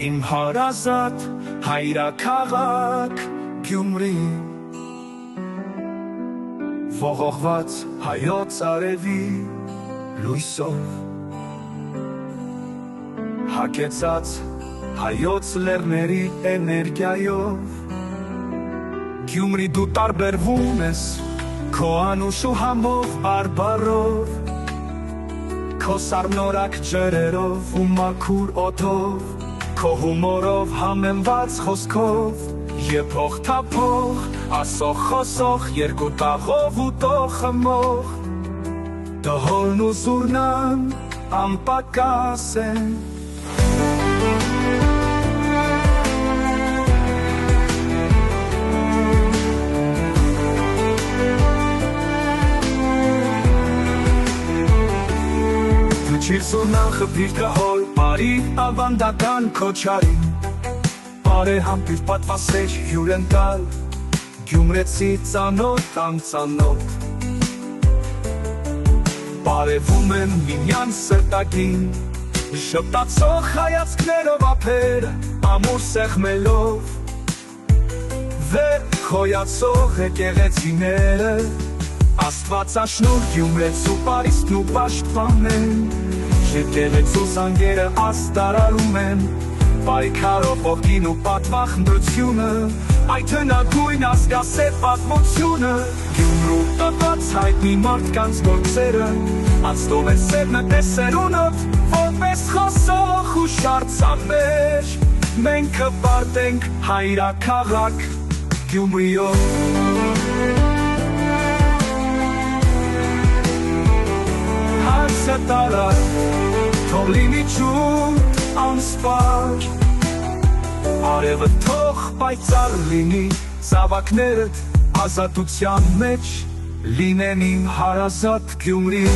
Իմ հարազատ հայրաքաղաք Գյումրի, ողողված հայոց արևի լույսով, հագեցած հայոց լեռների էներգիայով, Գյումրի դու տարբերվում ես քո անուշ ու համով բարբարով, քո սառնորակ ջրերով ու մաքուր օդով, քո հումորով համեմված խոսքով, եփող թափող, ասող խոսող, երկու տաղով ու տոխմող, դհոլն ու զուռնան անպակաս են։ Չիր զուռնան խփիր դհոլ, բարի ավանդական քոչարին, բարեհամբիր պատվասեր հյուրընկալ, գյումրեցի ծանոթ անծանոթ, բարևում են միմյանց սրտակին, շպտացող հայացքներով ափերը, ամուր սեղմելով, վեր խոյացող եկեղեցիները, Աստվածաշնորհ Գյումրեցու պարիսպն ու պաշտպանեն, եկեղեցու զանգերը աստարարում են, պայքարով ողքին ու պատվախնդրությունը, այդ հնագույն ազգասեր պատմությունը, Գյումրու տված հայտնի մարդկանց գործերը, անցնում են սերնը տեսերունով, որպես խոսող ու շարծաններ, մենք կպարտենք հայրաքաղաք Գյումրիով։ Հարսատարար, թող լինի ջուր անսպար, արևը թող պայծառ լինի, զավակներդ ազատության մեջ լինեն իմ հարազատ Գյումրի։